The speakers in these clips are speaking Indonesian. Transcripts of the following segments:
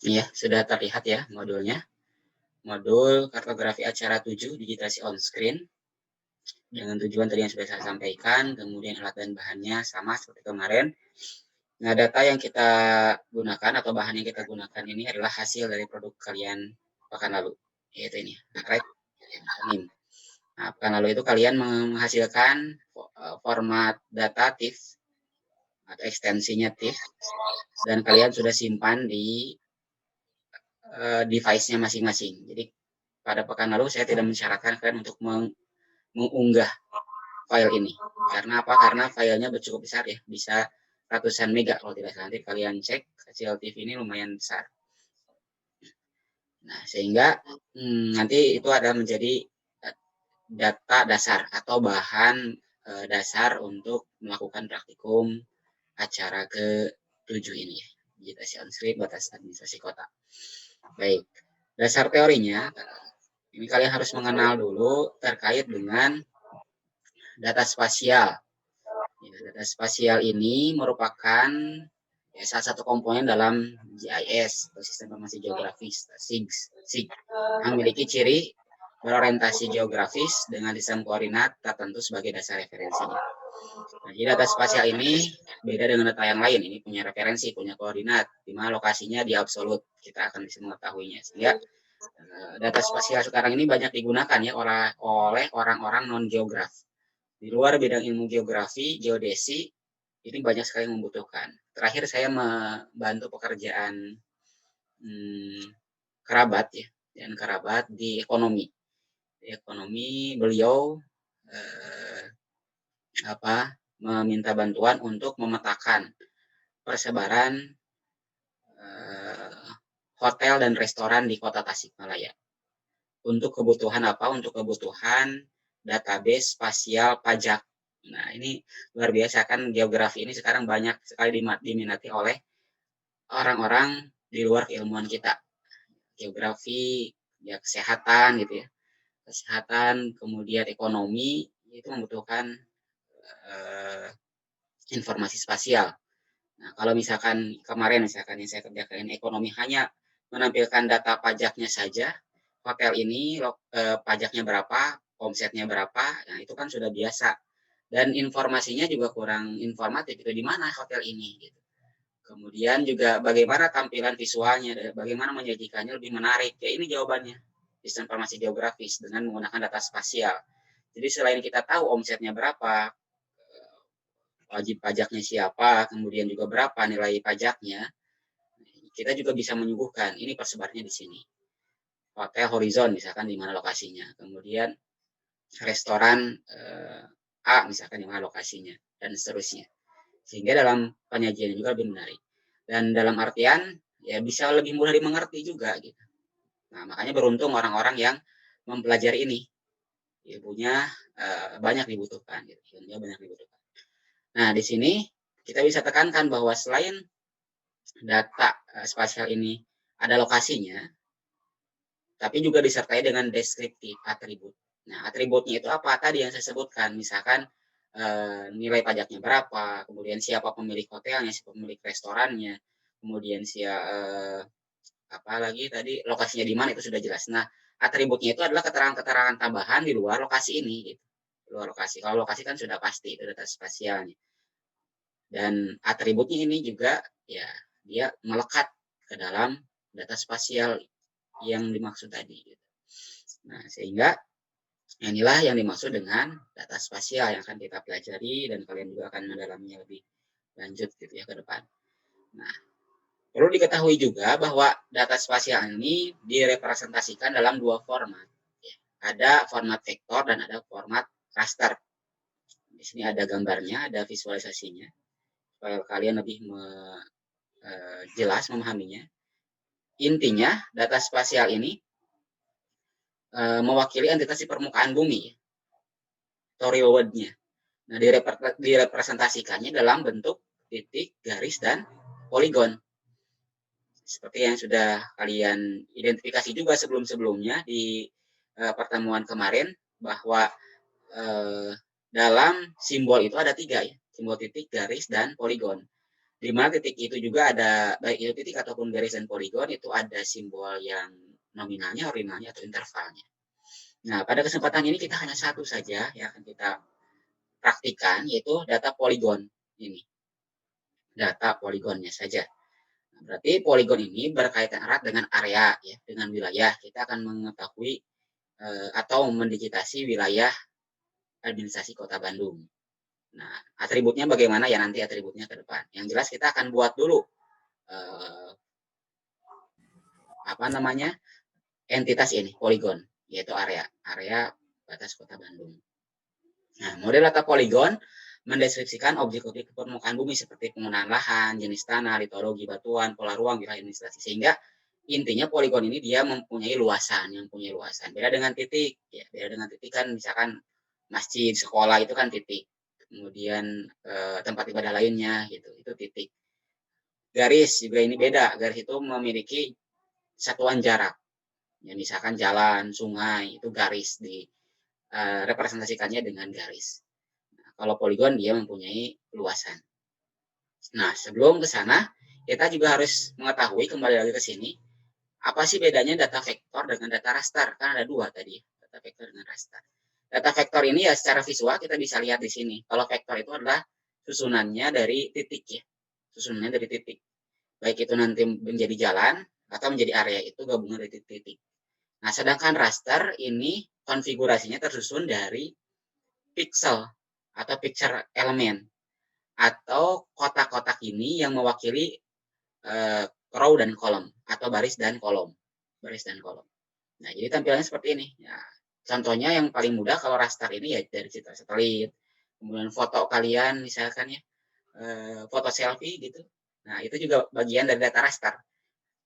Iya, sudah terlihat ya modulnya. Modul kartografi acara 7 digitasi on screen dengan tujuan tadi yang sudah saya sampaikan, kemudian alat dan bahannya sama seperti kemarin. Nah, data yang kita gunakan atau bahan yang kita gunakan ini adalah hasil dari produk kalian pekan lalu, yaitu ini, Archive NIM. Nah, pekan lalu itu kalian menghasilkan format data TIFF atau ekstensinya TIFF dan kalian sudah simpan di device-nya masing-masing. Jadi pada pekan lalu saya tidak mensyaratkan kalian untuk mengunggah file ini. Karena apa? Karena filenya cukup besar ya, bisa ratusan mega kalau tidak salah. Nanti kalian cek hasil TV ini lumayan besar. Nah, sehingga nanti itu ada menjadi data dasar atau bahan dasar untuk melakukan praktikum acara ke-7 ini ya. Digitasi on screen batas administrasi kota. Baik, dasar teorinya ini kalian harus mengenal dulu terkait dengan data spasial. Ya, data spasial ini merupakan ya, salah satu komponen dalam GIS atau Sistem Informasi Geografis SIG yang memiliki ciri berorientasi geografis dengan sistem koordinat tertentu sebagai dasar referensinya. Nah, jadi data spasial ini beda dengan data yang lain. Ini punya referensi, punya koordinat, di mana lokasinya di absolut. Kita akan bisa mengetahuinya. Sehingga data spasial sekarang ini banyak digunakan ya oleh orang-orang non-geograf. Di luar bidang ilmu geografi, geodesi, ini banyak sekali yang membutuhkan. Terakhir saya membantu pekerjaan kerabat ya, dan kerabat di ekonomi. Di ekonomi beliau meminta bantuan untuk memetakan persebaran hotel dan restoran di kota Tasikmalaya. Untuk kebutuhan apa? Untuk kebutuhan database spasial pajak. Nah, ini luar biasa kan geografi ini sekarang banyak sekali diminati oleh orang-orang di luar keilmuan kita. Geografi, ya kesehatan gitu ya. Kesehatan, kemudian ekonomi itu membutuhkan informasi spasial. Nah, kalau misalkan kemarin misalkan yang saya kerjakan ekonomi hanya menampilkan data pajaknya saja, hotel ini pajaknya berapa, omsetnya berapa, nah itu kan sudah biasa. Dan informasinya juga kurang informatif, itu di mana hotel ini gitu. Kemudian juga bagaimana tampilan visualnya, bagaimana menyajikannya lebih menarik. Ya ini jawabannya. Sistem informasi geografis dengan menggunakan data spasial. Jadi selain kita tahu omsetnya berapa, wajib pajaknya siapa, kemudian juga berapa nilai pajaknya, kita juga bisa menyuguhkan ini persebarannya di sini. Hotel Horizon misalkan di mana lokasinya, kemudian restoran A misalkan di mana lokasinya, dan seterusnya. Sehingga dalam penyajian juga lebih menarik. Dan dalam artian ya bisa lebih mudah dimengerti juga gitu. Nah, makanya beruntung orang-orang yang mempelajari ini. Ilmunya banyak dibutuhkan gitu. Ilmunya banyak dibutuhkan. Nah, di sini kita bisa tekankan bahwa selain data spasial ini ada lokasinya, tapi juga disertai dengan deskriptif atribut. Nah, atributnya itu apa? Tadi yang saya sebutkan, misalkan nilai pajaknya berapa, kemudian siapa pemilik hotelnya, siapa pemilik restorannya, kemudian apa lagi tadi lokasinya di mana itu sudah jelas. Nah, atributnya itu adalah keterangan-keterangan tambahan di luar lokasi ini. Gitu. Luar lokasi. Kalau lokasi kan sudah pasti itu data spasialnya. Dan atributnya ini juga ya dia melekat ke dalam data spasial yang dimaksud tadi. Gitu. Nah, sehingga inilah yang dimaksud dengan data spasial yang akan kita pelajari dan kalian juga akan mendalaminya lebih lanjut gitu ya ke depan. Nah, perlu diketahui juga bahwa data spasial ini direpresentasikan dalam dua format. Ada format vektor dan ada format raster. Di sini ada gambarnya, ada visualisasinya supaya kalian lebih jelas memahaminya. Intinya, data spasial ini mewakili entitas di permukaan bumi, atau real world-nya. Nah, direpresentasikannya dalam bentuk titik, garis, dan poligon. Seperti yang sudah kalian identifikasi juga sebelum-sebelumnya di pertemuan kemarin, bahwa dalam simbol itu ada 3 ya, simbol titik, garis, dan poligon. Di mana titik itu juga ada, baik itu titik ataupun garis dan poligon, itu ada simbol yang nominalnya, ordinalnya, atau intervalnya. Nah, pada kesempatan ini kita hanya satu saja yang akan kita praktikan, yaitu data poligon ini. Data poligonnya saja. Nah, berarti poligon ini berkaitan erat dengan area, ya, dengan wilayah. Kita akan mengetahui atau mendigitasi wilayah administrasi Kota Bandung. Nah, atributnya bagaimana ya, nanti atributnya ke depan. Yang jelas kita akan buat dulu eh, apa namanya, entitas ini, poligon, yaitu area batas Kota Bandung. Nah, model data poligon mendeskripsikan objek-objek permukaan bumi seperti penggunaan lahan, jenis tanah, litologi, batuan, pola ruang, wilayah administrasi. Sehingga intinya poligon ini dia mempunyai luasan, Beda dengan titik, ya. Beda dengan titik kan misalkan masjid, sekolah itu kan titik. Kemudian tempat ibadah lainnya gitu, itu titik. Garis juga ini beda. Garis itu memiliki satuan jarak. Ya, misalkan jalan, sungai, itu garis di representasikannya dengan garis. Nah, kalau poligon dia mempunyai luasan. Nah, sebelum ke sana, kita juga harus mengetahui, kembali lagi ke sini, apa sih bedanya data vektor dengan data raster? Kan ada dua tadi, data vektor dengan raster. Data vektor ini ya secara visual kita bisa lihat di sini. Kalau vektor itu adalah susunannya dari titik, ya. Susunannya dari titik. Baik itu nanti menjadi jalan atau menjadi area, itu gabungan dari titik-titik. Nah, sedangkan raster ini konfigurasinya tersusun dari pixel atau picture element, atau kotak-kotak ini yang mewakili row dan kolom, atau baris dan kolom. Nah, jadi tampilannya seperti ini. Ya, contohnya yang paling mudah kalau raster ini ya dari citra satelit, kemudian foto kalian misalkan ya, foto selfie gitu. Nah, itu juga bagian dari data raster.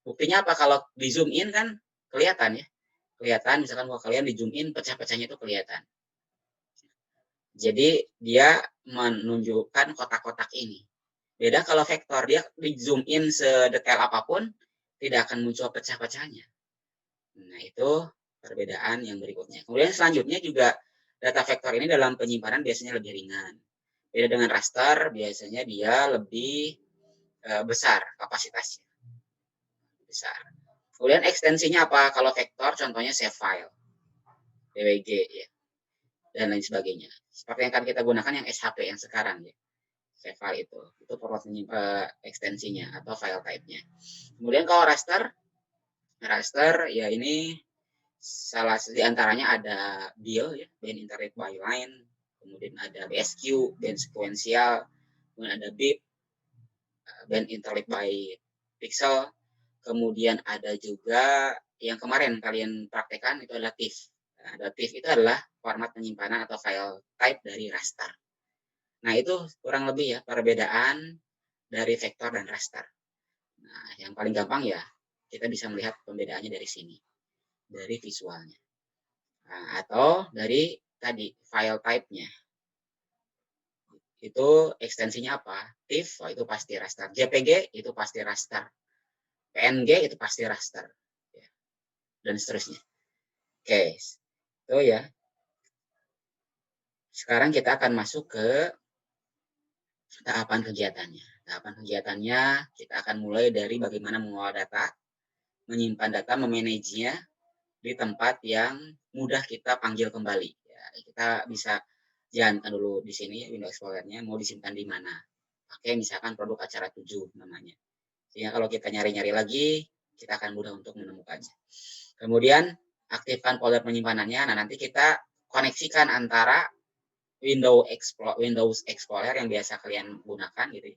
Buktinya apa? Kalau di zoom in kan kelihatan ya. Kelihatan, misalkan kalau kalian di zoom in, pecah-pecahnya itu kelihatan. Jadi dia menunjukkan kotak-kotak ini. Beda kalau vektor, dia di zoom in sedetail apapun, tidak akan muncul pecah-pecahnya. Nah, itu perbedaan yang berikutnya. Kemudian selanjutnya juga data vektor ini dalam penyimpanan biasanya lebih ringan. Beda dengan raster, biasanya dia lebih besar kapasitasnya. Besar. Kemudian ekstensinya apa? Kalau vektor contohnya save file, DWG ya, dan lain sebagainya. Seperti yang akan kita gunakan yang SHP yang sekarang ya. Save file itu format ekstensinya atau file type-nya. Kemudian kalau raster ya ini salah di antaranya ada BIL ya, band interleaved by line, kemudian ada BSQ, band sequential, kemudian ada BIP, band interleaved by pixel, kemudian ada juga yang kemarin kalian praktekkan itu adalah TIFF. Nah, TIFF itu adalah format penyimpanan atau file type dari raster. Nah, itu kurang lebih ya perbedaan dari vektor dan raster. Nah, yang paling gampang ya kita bisa melihat pembedaannya dari sini, dari visualnya. Nah, atau dari tadi file type-nya. Itu ekstensinya apa? TIFF, itu pasti raster. JPG itu pasti raster. PNG itu pasti raster. Ya. Dan seterusnya. Oke, itu ya. Sekarang kita akan masuk ke tahapan kegiatannya. Tahapan kegiatannya kita akan mulai dari bagaimana mengolah data, menyimpan data, memanagenya di tempat yang mudah kita panggil kembali. Ya, kita bisa jalankan dulu di sini Windows Explorer-nya mau disimpan di mana. Pakai misalkan produk acara 7 namanya. Sehingga kalau kita nyari-nyari lagi, kita akan mudah untuk menemukannya. Kemudian aktifkan folder penyimpanannya. Nah, nanti kita koneksikan antara Windows Explorer yang biasa kalian gunakan gitu.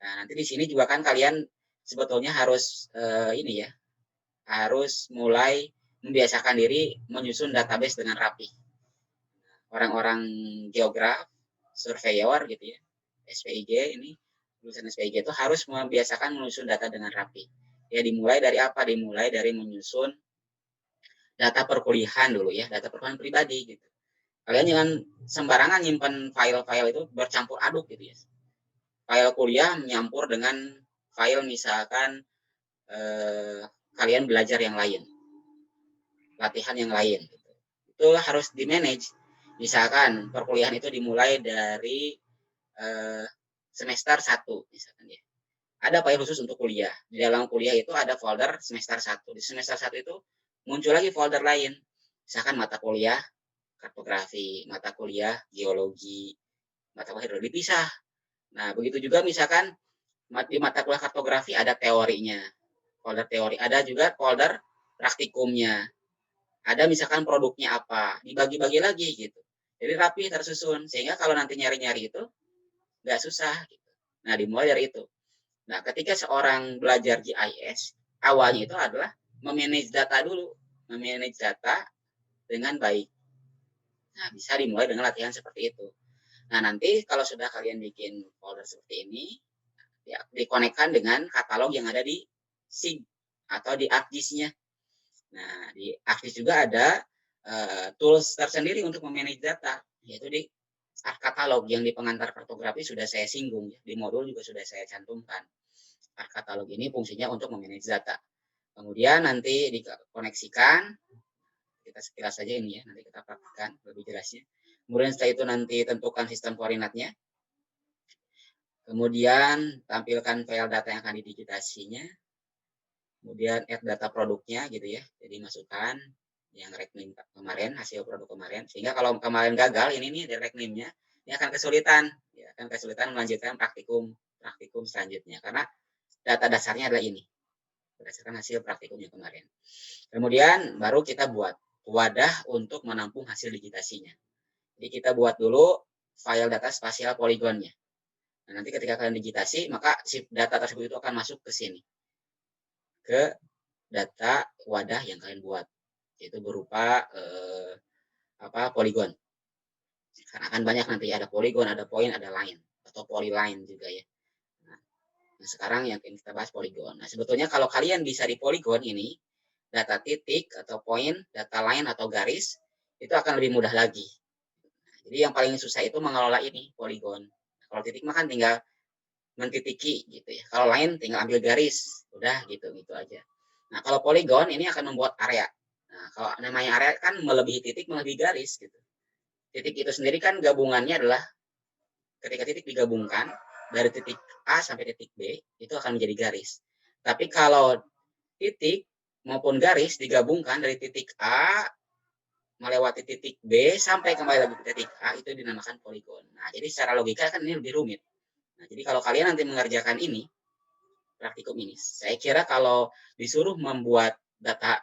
Nah, nanti di sini juga kan kalian sebetulnya harus ini ya, harus mulai membiasakan diri menyusun database dengan rapi. Orang-orang geograf, surveyor gitu ya, SPIG ini, lulusan SPIG itu harus membiasakan menyusun data dengan rapi. Ya, dimulai dari apa? Dimulai dari menyusun data perkuliahan dulu ya, data perkuliahan pribadi gitu. Kalian jangan sembarangan nyimpan file-file itu bercampur aduk gitu ya. File kuliah menyampur dengan file misalkan kalian belajar yang lain, latihan yang lain gitu. Itu harus di manage. Misalkan perkuliahan itu dimulai dari semester 1 misalkan ya. ada file khusus untuk kuliah. Di dalam kuliah itu ada folder semester 1. Di semester 1 itu muncul lagi folder lain. Misalkan mata kuliah kartografi, mata kuliah geologi, mata kuliah hidrologi dipisah. Nah, begitu juga misalkan di mata kuliah kartografi ada teorinya, folder teori. Ada juga folder praktikumnya. Ada misalkan produknya apa, dibagi-bagi lagi gitu. Jadi rapi tersusun, sehingga kalau nanti nyari-nyari itu nggak susah. Gitu. Nah, dimulai dari itu. Nah, ketika seorang belajar GIS, awalnya itu adalah memanage data dulu, memanage data dengan baik. Nah, bisa dimulai dengan latihan seperti itu. Nah, nanti kalau sudah kalian bikin folder seperti ini, ya, dikonekkan dengan katalog yang ada di SIG atau di ArcGIS-nya. Nah, di ArcGIS juga ada tools tersendiri untuk memanage data, yaitu di katalog yang di pengantar kartografi sudah saya singgung, di modul juga sudah saya cantumkan. Katalog ini fungsinya untuk memanage data. Kemudian nanti dikoneksikan, kita sekilas saja ini ya, nanti kita praktikkan lebih jelasnya. Kemudian setelah itu nanti tentukan sistem koordinatnya. Kemudian tampilkan file data yang akan didigitasinya. Kemudian add data produknya gitu ya. Jadi masukkan yang rekening kemarin, hasil produk kemarin. Sehingga kalau kemarin gagal, ini nih direct name-nya, ini akan kesulitan. Ya, akan kesulitan melanjutkan praktikum selanjutnya. Karena data dasarnya adalah ini. Berdasarkan hasil praktikumnya kemarin. Kemudian baru kita buat wadah untuk menampung hasil digitasinya. Jadi kita buat dulu file data spasial poligonnya. Nah, nanti ketika kalian digitasi, maka si data tersebut itu akan masuk ke sini. Ke data wadah yang kalian buat. Yaitu berupa poligon. Karena akan banyak nanti, ada poligon, ada point, ada line. Atau polyline juga ya. Nah, sekarang yang kita bahas poligon. Nah, sebetulnya kalau kalian bisa di poligon ini, data titik atau point, data line atau garis, itu akan lebih mudah lagi. Jadi yang paling susah itu mengelola ini, poligon. Kalau titik mah kan tinggal mentitiki gitu ya. Kalau line tinggal ambil garis, udah gitu aja. Nah, kalau poligon ini akan membuat area. Nah, kalau namanya area kan melebihi titik, melebihi garis gitu. Titik itu sendiri kan gabungannya adalah ketika titik digabungkan dari titik A sampai titik B, itu akan menjadi garis. Tapi kalau titik maupun garis digabungkan dari titik A melewati titik B sampai kembali lagi ke titik A, itu dinamakan poligon. Nah, jadi secara logika kan ini lebih rumit. Nah, jadi kalau kalian nanti mengerjakan ini, praktikum ini, saya kira kalau disuruh membuat data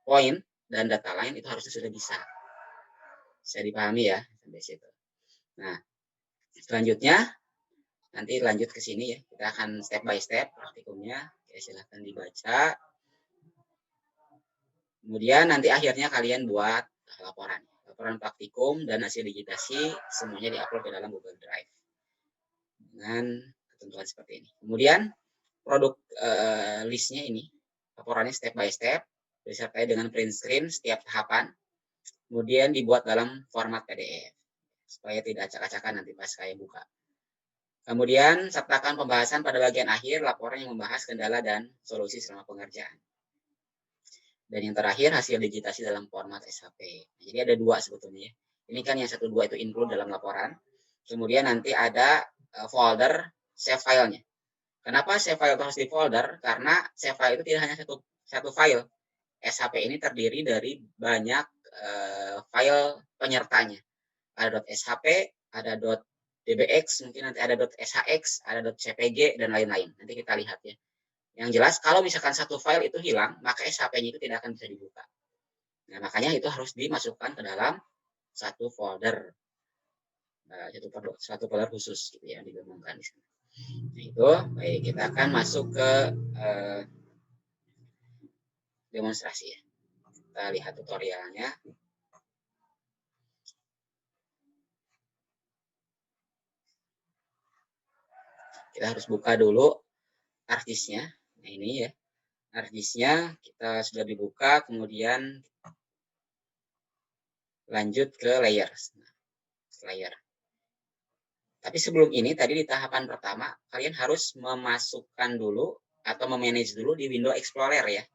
point dan data line itu harusnya sudah bisa. Saya dipahami ya sampai situ. Nah, selanjutnya nanti lanjut ke sini ya. Kita akan step by step praktikumnya. Oke, silahkan dibaca. Kemudian nanti akhirnya kalian buat laporan praktikum dan hasil digitasi, semuanya diupload ke dalam Google Drive dengan ketentuan seperti ini. Kemudian produk listnya ini, laporannya step by step, disertai dengan print screen setiap tahapan, kemudian dibuat dalam format PDF supaya tidak acak-acakan nanti pas saya buka. Kemudian sertakan pembahasan pada bagian akhir laporan yang membahas kendala dan solusi selama pengerjaan. Dan yang terakhir hasil digitasi dalam format SHP. Jadi ada dua sebetulnya. Ini kan yang 1, 2 itu include dalam laporan. Kemudian nanti ada folder save filenya. Kenapa save file harus di folder? Karena save file itu tidak hanya satu file. SHP ini terdiri dari banyak file penyertanya. Ada .shp, ada .dbx, mungkin nanti ada .shx, ada .cpg, dan lain-lain. Nanti kita lihat ya. Yang jelas, kalau misalkan satu file itu hilang, maka SHP-nya itu tidak akan bisa dibuka. Nah, makanya itu harus dimasukkan ke dalam satu folder. Satu folder khusus gitu ya, digabungkan di sana. Nah, itu, baik, kita akan masuk ke demonstrasi ya. Kita lihat tutorialnya. Kita harus buka dulu ArcGIS-nya. Nah, ini ya. ArcGIS-nya kita sudah dibuka, kemudian lanjut ke layer. Tapi sebelum ini, tadi di tahapan pertama, kalian harus memasukkan dulu atau memanage dulu di Windows Explorer ya.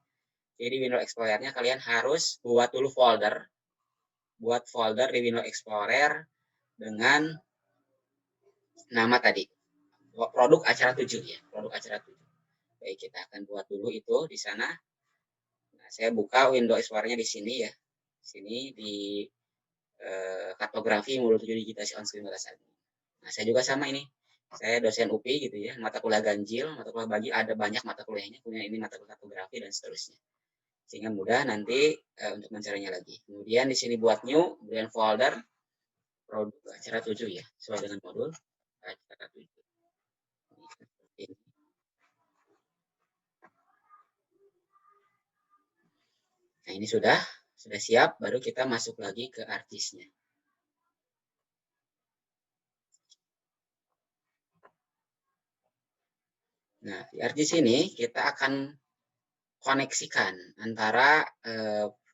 Jadi Windows Explorer-nya kalian harus buat dulu folder. Buat folder di Windows Explorer dengan nama tadi. produk acara 7 ya, produk acara 7. Baik, kita akan buat dulu itu di sana. Nah, saya buka window Explorer-nya di sini ya. Sini di kartografi modul 7 digitasi on screen batasan. Nah, saya juga sama ini. Saya dosen UPI gitu ya, mata kuliah ganjil, mata kuliah bagi ada banyak mata kuliahnya, kemudian ini mata kuliah kartografi dan seterusnya. Sehingga mudah nanti untuk mencarinya lagi. Kemudian di sini buat new, kemudian folder produk acara 7 ya, sesuai dengan modul acara 7. Nah, ini sudah siap, baru kita masuk lagi ke artisnya. Nah, di artis ini kita akan koneksikan antara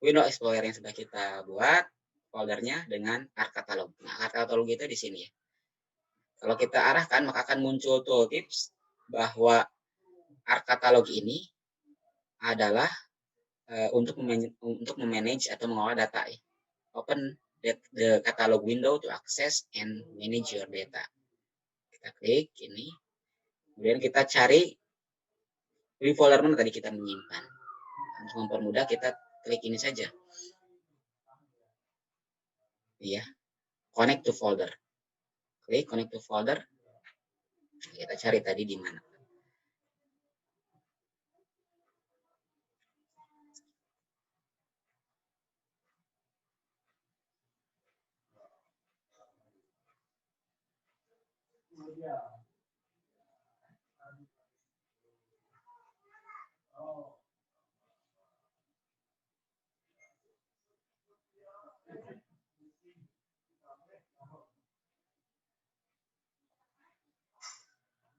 window explorer yang sudah kita buat foldernya dengan art catalog. Nah, art catalog itu di sini ya. Kalau kita arahkan maka akan muncul tooltips bahwa art catalog ini adalah untuk memanage atau mengolah data ya. Open the catalog window to access and manage your data. Kita klik ini, kemudian kita cari di folder mana tadi kita menyimpan. Untuk mempermudah kita klik ini saja. Iya, connect to folder. Klik connect to folder. Kita cari tadi di mana.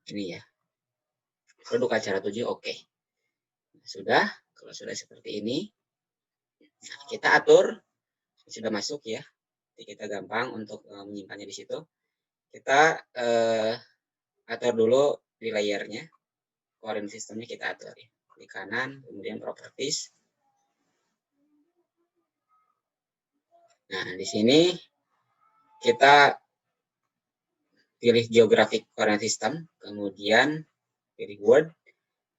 Ini ya. Produk acara 7 oke. Sudah, kalau sudah seperti ini, kita atur, sudah masuk ya. Jadi kita gampang untuk menyimpannya di situ. Kita atur dulu di layernya, coordinate sistemnya kita atur ya. Di kanan, kemudian properties. Nah, di sini kita pilih geographic coordinate system, kemudian pilih word,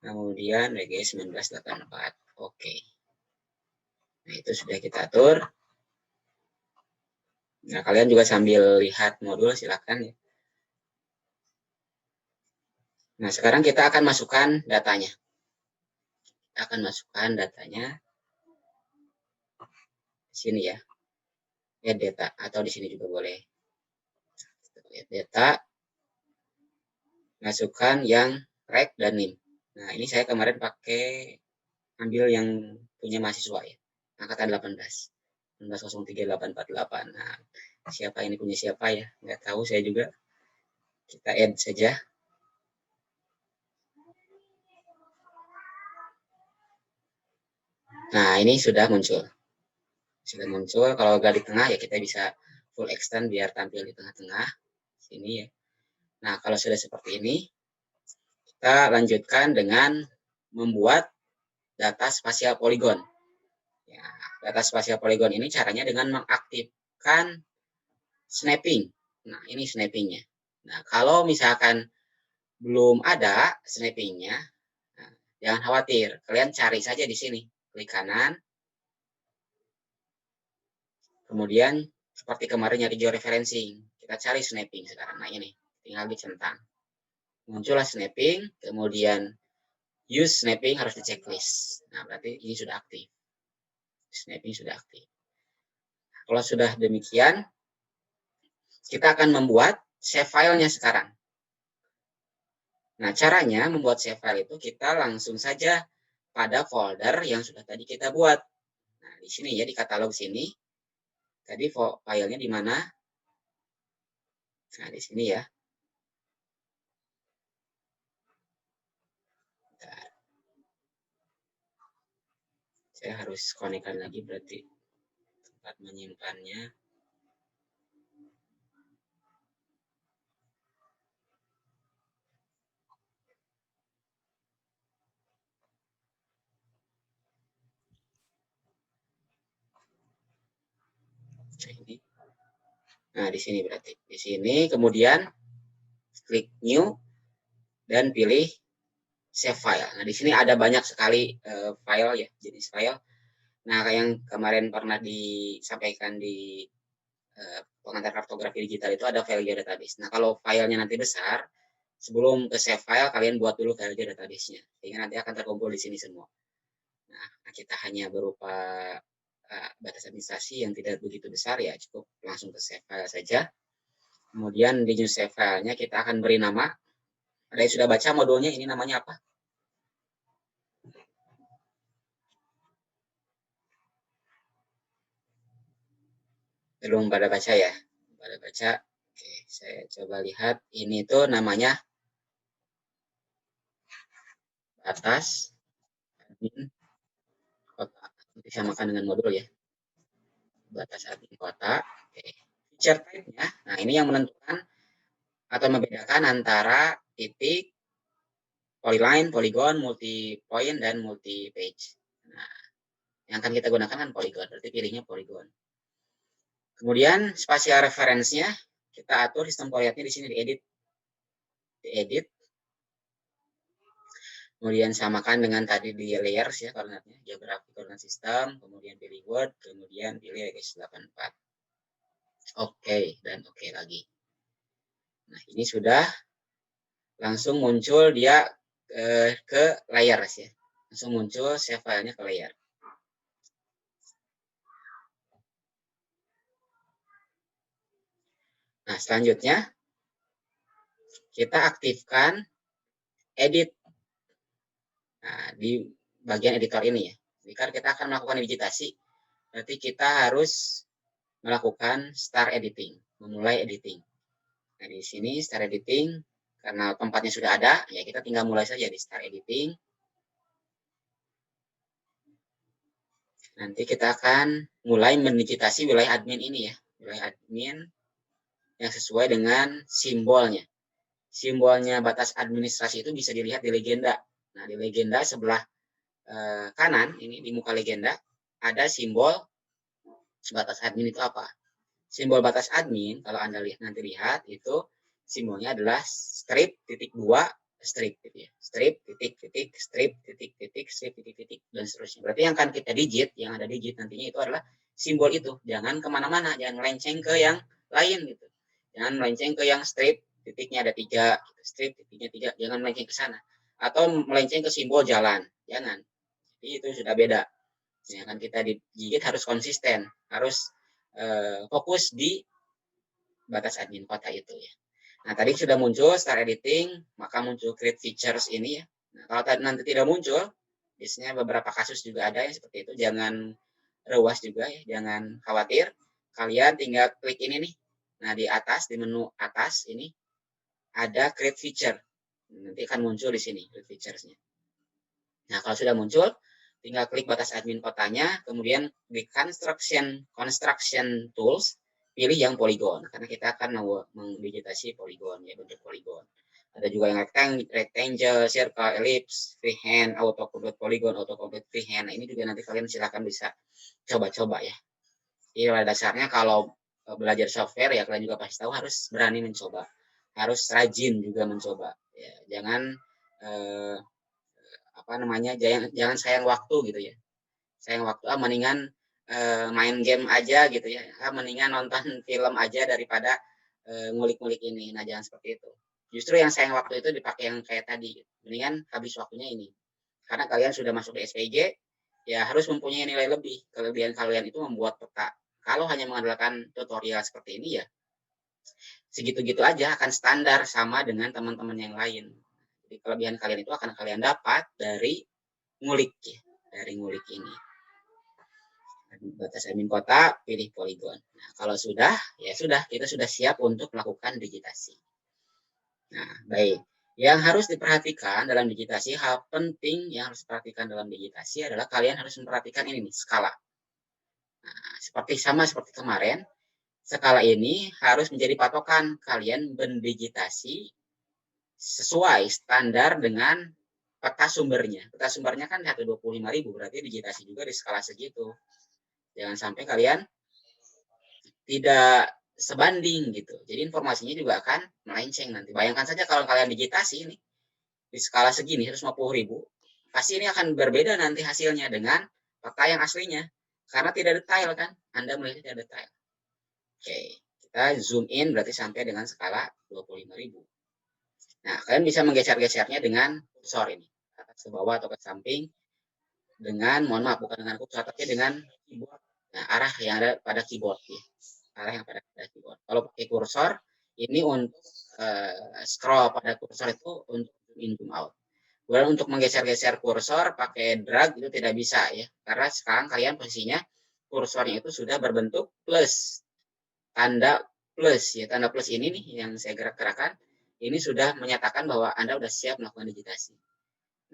kemudian WGS 1984. Oke. Nah, itu sudah kita atur. Nah, kalian juga sambil lihat modul, silakan ya. Nah, sekarang kita akan masukkan datanya. Kita akan masukkan datanya di sini ya. Add data, atau di sini juga boleh. Add data, masukkan yang rek dan nim. Nah, ini saya kemarin pakai ambil yang punya mahasiswa ya. Angkatan 18. 1903-848. Nah, siapa ini punya siapa ya? Nggak tahu saya juga. Kita add saja. Nah, ini sudah muncul. Sudah muncul. Kalau nggak di tengah ya kita bisa full extend biar tampil di tengah-tengah. Sini ya. Nah, kalau sudah seperti ini, kita lanjutkan dengan membuat data spasial poligon. Ya, data spasial poligon ini caranya dengan mengaktifkan snapping. Nah, ini snappingnya. Nah, kalau misalkan belum ada snappingnya, nah, jangan khawatir. Kalian cari saja di sini. Klik kanan. Kemudian, seperti kemarin nyari georeferencing. Kita cari snapping sekarang. Nah, ini. Tinggal dicentang. Muncullah snapping. Kemudian, use snapping harus di checklist. Nah, berarti ini sudah aktif. Snapping sudah aktif. Kalau sudah demikian, kita akan membuat save filenya sekarang. Nah, caranya membuat save file itu kita langsung saja pada folder yang sudah tadi kita buat. Nah, di sini ya, di katalog sini. Tadi filenya di mana? Nah, di sini ya. Bentar. Saya harus konekkan lagi berarti tempat menyimpannya. Nah, ini. Nah, di sini berarti. Di sini kemudian klik new. dan pilih save file. Nah, di sini ada banyak sekali file ya, jenis file. Nah, kayak yang kemarin pernah disampaikan di pengantar kartografi digital itu ada file geodatabase. Nah, kalau filenya nanti besar, sebelum ke save file, kalian buat dulu file geodatabase-nya. Sehingga nanti akan terkumpul di sini semua. Nah, kita hanya berupa batas administrasi yang tidak begitu besar, ya cukup langsung ke save file saja. Kemudian di new save file-nya kita akan beri nama. Ada yang sudah baca modulnya, ini namanya apa? Belum pada baca ya? Pada baca. Oke, saya coba lihat. Ini tuh namanya batas admin kota. Disamakan dengan modul ya. Batas admin kota. Oke. Feature type-nya. Nah, ini yang menentukan atau membedakan antara titik, polyline, polygon, multi-point, dan multi-page. Nah, yang akan kita gunakan kan polygon. Berarti pilihnya polygon. Kemudian spasial reference-nya kita atur sistem koordinatnya di sini diedit. Kemudian samakan dengan tadi di layers ya koordinatnya, geografi koordinat sistem, kemudian pilih word, kemudian pilih x84. Oke, dan oke lagi. Nah, ini sudah langsung muncul dia ke layers ya. Langsung muncul save filenya ke layer. Nah, selanjutnya kita aktifkan edit. Nah, di bagian editor ini ya. Jika kita akan melakukan digitasi, berarti kita harus melakukan start editing, memulai editing. Nah, di sini start editing, karena tempatnya sudah ada, ya kita tinggal mulai saja di start editing. Nanti kita akan mulai mendigitasi wilayah admin ini ya, wilayah admin yang sesuai dengan simbolnya. Simbolnya batas administrasi itu bisa dilihat di legenda. Nah, di legenda sebelah kanan, ini di muka legenda, ada simbol batas admin itu apa. Simbol batas admin, kalau Anda nanti lihat, itu simbolnya adalah strip titik 2 strip gitu ya. Strip titik titik strip titik titik strip titik titik dan seterusnya. Berarti yang akan kita digit, yang ada digit nantinya itu adalah simbol itu. Jangan kemana-mana, jangan melenceng ke yang lain gitu. Jangan melenceng ke yang strip titiknya ada 3, strip titiknya 3, jangan melenceng ke sana. Atau melenceng ke simbol jalan, jangan. Jadi itu sudah beda. Yang akan kita digigit harus konsisten, harus fokus di batas admin kota itu ya. Nah, tadi sudah muncul start editing, maka muncul create features ini ya. Nah, kalau nanti tidak muncul, biasanya beberapa kasus juga ada yang seperti itu. Jangan rewas juga ya, jangan khawatir. Kalian tinggal klik ini nih. Nah, di atas, di menu atas ini, ada create feature. Nanti akan muncul di sini, create features-nya. Nah, kalau sudah muncul, tinggal klik batas admin kotanya, kemudian di construction tools, pilih yang polygon, karena kita akan mengdigitasi polygon, ya bentuk polygon. Ada juga yang rectangle, circle, ellipse, freehand, auto complete polygon, auto complete freehand. Nah, ini juga nanti kalian silakan bisa coba-coba ya. Jadi pada dasarnya kalau belajar software ya kalian juga pasti tahu harus berani mencoba, harus rajin juga mencoba. Ya, jangan jangan sayang waktu gitu ya, sayang waktu mendingan main game aja gitu ya, mendingan nonton film aja daripada ngulik-ngulik ini. Nah, jangan seperti itu, justru yang sayang waktu itu dipakai yang kayak tadi, mendingan habis waktunya ini, karena kalian sudah masuk di SPJ ya harus mempunyai nilai lebih. Kelebihan kalian itu membuat peta. Kalau hanya mengandalkan tutorial seperti ini ya segitu-gitu aja, akan standar sama dengan teman-teman yang lain. Jadi kelebihan kalian itu akan kalian dapat dari ngulik ya, dari ngulik ini. Batas admin kota, pilih polygon. Nah, kalau sudah, ya sudah, kita sudah siap untuk melakukan digitasi. Nah, baik. Yang harus diperhatikan dalam digitasi, hal penting yang harus diperhatikan dalam digitasi adalah kalian harus memperhatikan ini nih, skala. Nah, seperti kemarin, skala ini harus menjadi patokan kalian mendigitasi sesuai standar dengan peta sumbernya. Peta sumbernya kan 125.000, berarti digitasi juga di skala segitu. Jangan sampai kalian tidak sebanding gitu. Jadi informasinya juga akan melenceng nanti. Bayangkan saja kalau kalian digitasi ini, di skala segini 150.000, pasti ini akan berbeda nanti hasilnya dengan peta yang aslinya. Karena tidak detail kan, Anda melihatnya tidak detail. Oke, kita zoom in berarti sampai dengan skala 25.000. Nah, kalian bisa menggeser-gesernya dengan kursor ini, ke atas ke bawah atau ke samping dengan, mohon maaf, bukan dengan kursor, tapi dengan keyboard. Nah, arah yang ada pada keyboard ya. Arah yang pada keyboard. Kalau pakai kursor, ini untuk scroll pada kursor itu untuk zoom in zoom out. Kemudian untuk menggeser-geser kursor pakai drag itu tidak bisa ya, karena sekarang kalian posisinya kursornya itu sudah berbentuk plus, tanda plus ya, tanda plus ini nih yang saya gerak-gerakan, ini sudah menyatakan bahwa Anda sudah siap melakukan digitasi.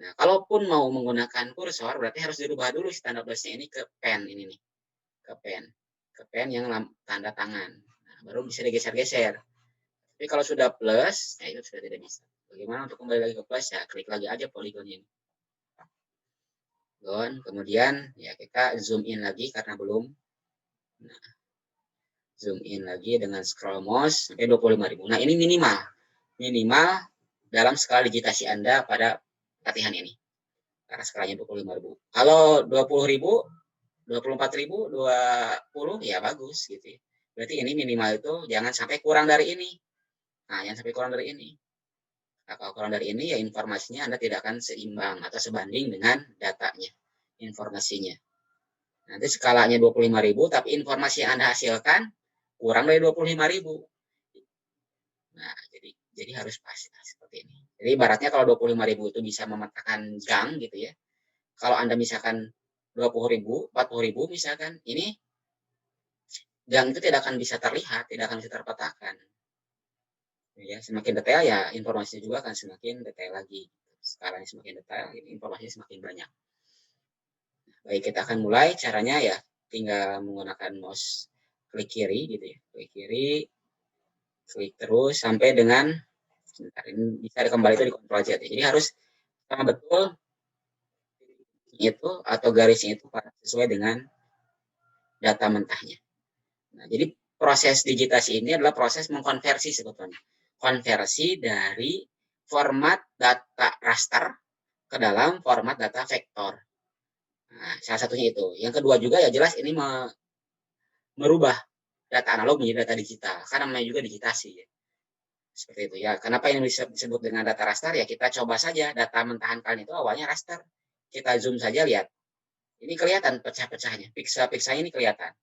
Nah, kalaupun mau menggunakan kursor, berarti harus dirubah dulu si tanda plusnya ini ke pen ini nih, ke pen yang tanda tangan. Nah, baru bisa digeser-geser. Tapi kalau sudah plus, ya itu sudah tidak bisa. Bagaimana untuk kembali lagi ke plus? Ya klik lagi aja poligonnya ini. Kemudian ya kita zoom in lagi karena belum. Nah, zoom in lagi dengan scroll mouse sampai 25.000. Nah, ini minimal dalam skala digitasi Anda pada latihan ini. Karena skalanya 25.000. Kalau 20.000, 24.000, 20 ya bagus gitu ya. Berarti ini minimal itu jangan sampai kurang dari ini. Nah, jangan sampai kurang dari ini. Nah, kalau kurang dari ini ya informasinya Anda tidak akan seimbang atau sebanding dengan datanya, informasinya. Nanti skalanya 25.000 tapi informasi yang Anda hasilkan kurang dari 25.000. Nah, jadi harus pas seperti ini. Jadi ibaratnya kalau 25.000 itu bisa memetakan gang gitu ya. Kalau Anda misalkan 20.000, 40.000 misalkan, ini gang itu tidak akan bisa terlihat, tidak akan bisa terpetakan. Ya, semakin detail ya informasinya juga akan semakin detail lagi. Skalanya semakin detail, informasinya semakin banyak. Baik, kita akan mulai. Caranya ya tinggal menggunakan mouse klik kiri gitu ya. Klik kiri, klik terus sampai dengan sebentar, ini bisa kembali itu di Ctrl Z. Jadi harus sama betul itu atau garisnya itu sesuai dengan data mentahnya. Nah, jadi proses digitasi ini adalah proses mengkonversi sebetulnya. Konversi dari format data raster ke dalam format data vektor. Nah, salah satunya itu. Yang kedua juga ya jelas ini merubah data analog menjadi data digital. Karena namanya juga digitasi ya. Seperti itu ya. Kenapa yang disebut dengan data raster? Ya kita coba saja data mentahan kalian itu awalnya raster. Kita zoom saja lihat. Ini kelihatan pecah-pecahnya. Pixel-pixelnya ini kelihatan.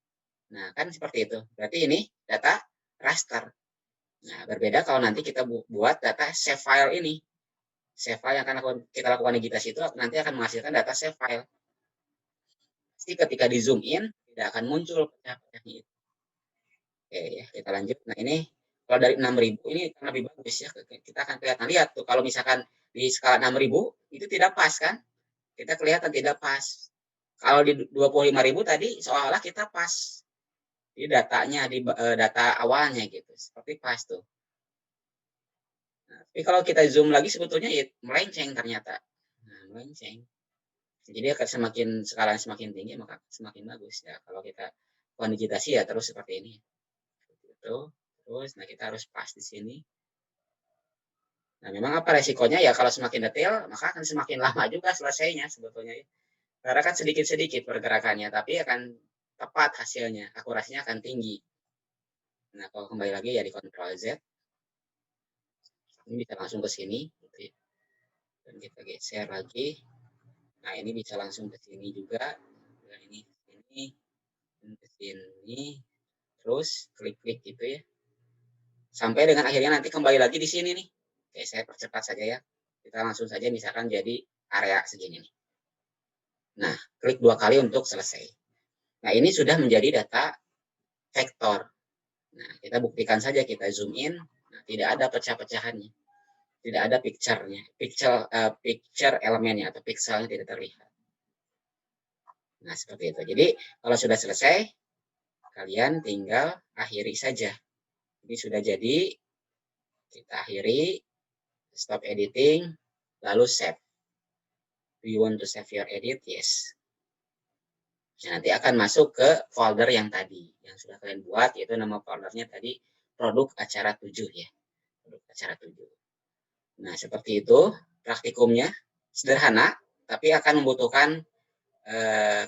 Nah, kan seperti itu. Berarti ini data raster. Nah, berbeda kalau nanti kita buat data save file ini. Save file yang akan kita lakukan digitasi itu nanti akan menghasilkan data save file. Pasti ketika di zoom in, tidak akan muncul pecah-pecahnya itu. Oke ya, kita lanjut. Nah, ini kalau dari 6.000 ini lebih bagus ya. Kita akan kelihatan, lihat tuh kalau misalkan di skala 6.000 itu tidak pas kan? Kita kelihatan tidak pas. Kalau di 25.000 tadi seolah-olah kita pas. Di datanya, di data awalnya gitu. Seperti pas tuh. Nah, tapi kalau kita zoom lagi sebetulnya ya melenceng ternyata. Nah, melenceng. Jadi akan skalanya semakin tinggi maka semakin bagus ya. Kalau kita digitasi ya terus seperti ini. Gitu. Terus, nah kita harus pas di sini. Nah, memang apa resikonya ya kalau semakin detail maka akan semakin lama juga selesainya sebetulnya ya. Karena kan sedikit-sedikit pergerakannya, tapi akan tepat hasilnya, akurasinya akan tinggi. Nah, kalau kembali lagi ya di Ctrl Z, ini bisa langsung ke sini, gitu ya. Dan kita geser lagi. Nah, ini bisa langsung ke sini juga. Dan ini ke sini, ke sini, terus klik-klik gitu ya. Sampai dengan akhirnya nanti kembali lagi di sini nih. Oke, saya percepat saja ya. Kita langsung saja misalkan jadi area segini nih. Nah, klik 2 kali untuk selesai. Nah, ini sudah menjadi data vektor. Nah, kita buktikan saja, kita zoom in. Nah, tidak ada pecah-pecahannya. Tidak ada picture-nya. Picture elemennya atau pixelnya tidak terlihat. Nah, seperti itu. Jadi, kalau sudah selesai, kalian tinggal akhiri saja. Ini sudah jadi. Kita akhiri. Stop editing. Lalu save. Do you want to save your edit? Yes. Nah, nanti akan masuk ke folder yang tadi. Yang sudah kalian buat, yaitu nama foldernya tadi produk acara 7 ya. Produk acara 7. Nah, seperti itu. praktikumnya sederhana, tapi akan membutuhkan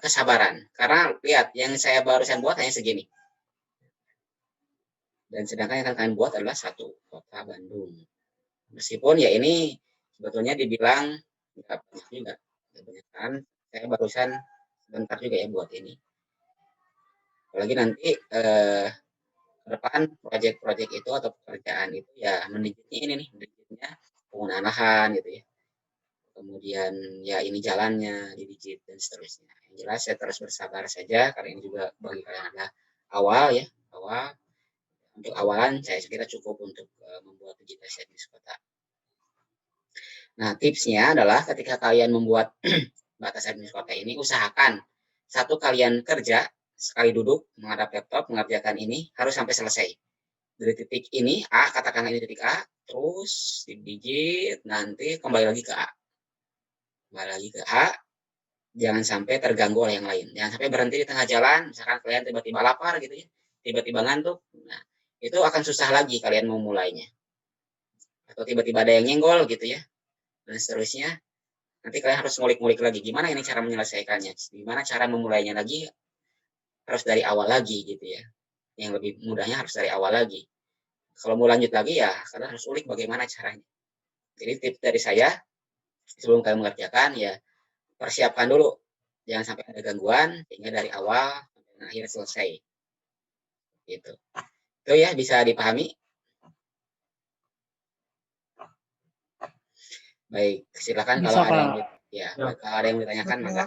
kesabaran. Karena lihat, yang saya barusan buat hanya segini. Dan sedangkan yang akan kalian buat adalah satu kota Bandung. Meskipun ya ini sebetulnya dibilang nggak banyak juga. Kebanyakan saya barusan sebentar juga ya buat ini. Apalagi nanti ke depan proyek-proyek itu atau pekerjaan itu ya mendigitnya ini nih, mendigitnya penggunaan lahan gitu ya. Kemudian ya ini jalannya, digit dan seterusnya. Yang jelas saya terus bersabar saja karena ini juga bagi kalian adalah awal ya, awal. Untuk awalan saya kira cukup untuk membuat digitasi administ kota. Nah, tipsnya adalah ketika kalian membuat batas administ kota ini, usahakan satu kalian kerja, sekali duduk, menghadap laptop, mengerjakan ini, harus sampai selesai. Dari titik ini, A, katakanlah ini titik A, terus digit, nanti kembali lagi ke A. Kembali lagi ke A, jangan sampai terganggu oleh yang lain. Jangan sampai berhenti di tengah jalan, misalkan kalian tiba-tiba lapar gitu ya, tiba-tiba ngantuk. Nah, itu akan susah lagi kalian mau mulainya. Atau tiba-tiba ada yang nyenggol gitu ya, dan seterusnya. Nanti kalian harus ngulik-ngulik lagi, gimana ini cara menyelesaikannya, gimana cara memulainya lagi, harus dari awal lagi gitu ya. Yang lebih mudahnya harus dari awal lagi. Kalau mau lanjut lagi ya, kalian harus ulik bagaimana caranya. Jadi tips dari saya, sebelum kalian mengerjakan ya, persiapkan dulu. Jangan sampai ada gangguan, sehingga dari awal sampai akhir selesai. Gitu. Itu ya, bisa dipahami. Baik, silakan kalau Bisa, ada yang Pak. ya, kalau ada yang ditanyakan, maka